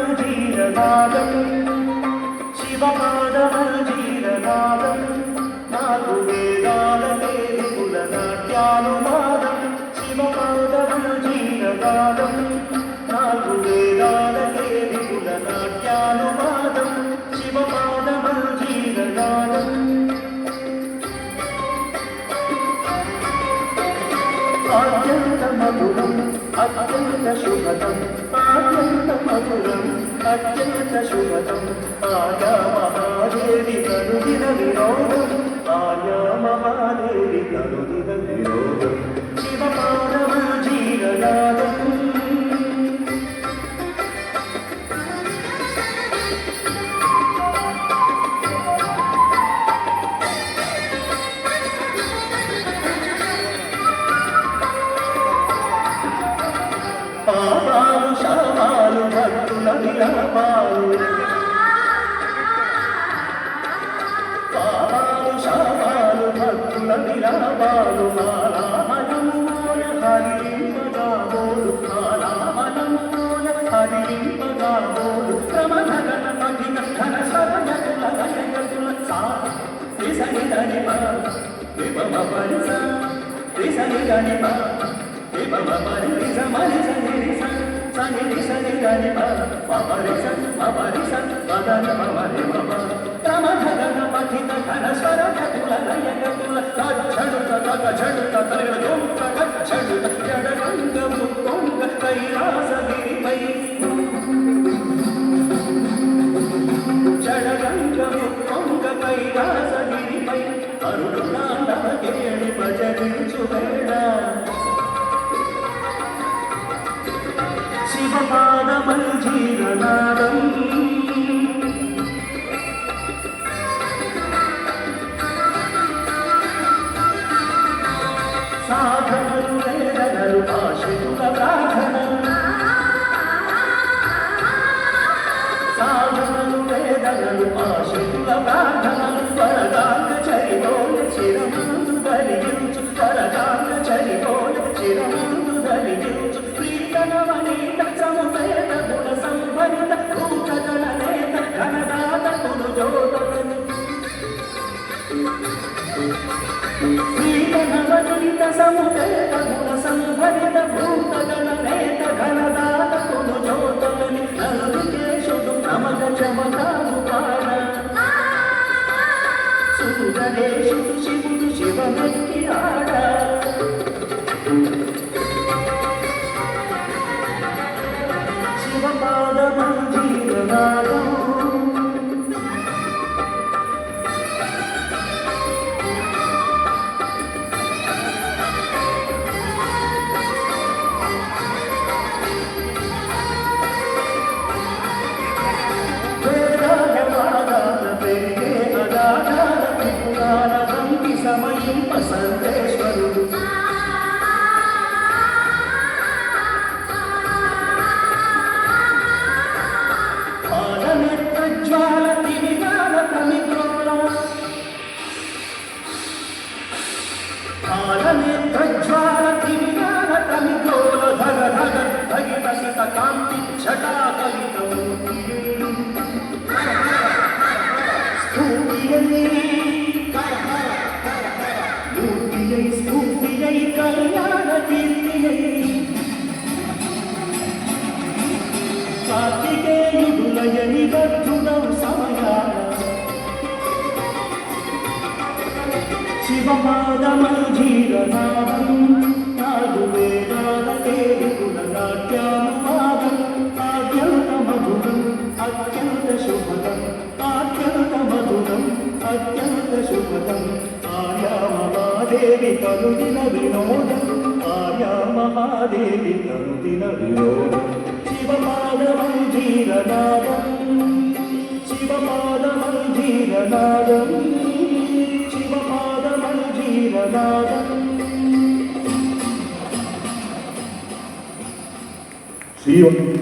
శివపాదమంజీరనాదం శివపాదమంజీరనాదం నాలుగు వేదాలకే విపుల నాట్యానువాదం శివపాదమంజీరనాదం నాలుగు వేదాలకే విపుల నాట్యానువాదం శివపాదమంజీరనాదం అత్యంత మధురం అత్యంత శుభదం అత్యంత మధురం అత్యంత శుభదం ఆయా మహాదేవి కరుదిన వినోదం ఆయా మహాదేవి కరుదిన వినోదం శివపాదమంజీరనాదం పాపాలు శాపాలు భక్తుల విలాపాలు పాపాలు శాపాలు భక్తుల విలాపాలు మాలామనమూల హరింపగాబోలు మాలామనమూల హరింపగాబోలు క్రమధగన పదిన ఘన స్వరజతుల గజగతుల సాని విభవ పరిస రిసని గణిప విభవ పరిస మరిస నిరిస సని రిసని గణిప పవరిస పవరిస పదన పవరి పవ క్రమధగన పఠిత ఘన స్వరజతుల గజగతుల గచ్చడుత గచ్చడుత తరగడుత గచ్చడుత జడగంగ ముక్కొంగ కైలాసగిరిపై జడగంగ ముక్కొంగ కైలాసగిరిపై అరుణాండవకేళి భజరించు వేళ శివపాదమంజీరనాదం సాధనలు వేదనలు ఆశితుల ప్రార్థనలు సాధనలు వేదనలు ఆశితుల ప్రార్థనలు వరదాన చరితోల చిరమందు ధరించు వరదాన చరితోల చిరమందు ధరించు ప్రీతనవనీత సముదయత గుణ సంభరిత భూతగణ నేత ఘనదాత కులు జోతని ప్రీతనవనీత సముదయత గుణ సంభరిత భూతగణ నేత ఘనదాత కులు జోతని నలుకేశుడు నమక చమకాలు పాడ సుందరేశుడు శివుడు శివమెక్కి ఆడ శివపాదమంజీరనాదం సమయింప సంతేశ్వరుడు పాలనేత్రజ్వాల తిరిగాల తమిద్రోళ పాలనేత్రజ్వాల తిరిగాల తమిద్రోళ ధగ ధగ ధగిత సిత కాంతి ఛటాకలితము స్ఫూర్తియై కళ్యాణ కీర్తియై కార్తికేయుడులయని బద్ధుడౌ సమయాన శివపాదమంజీరనాదం నాలుగు వేదాలకే విపుల నాట్యానువాదం అత్యంత మధురం అత్యంత శుభదం అత్యంత మధురం అత్యంత శుభదం ఆయా మహాదేవి కనుదిన వినోదం ఆర్యా మహాదేవి కనుదిన వినోదం శివపాదమంజీరనాదం శివపాదమంజీరనాదం శివపాదమంజీరనాదం శివ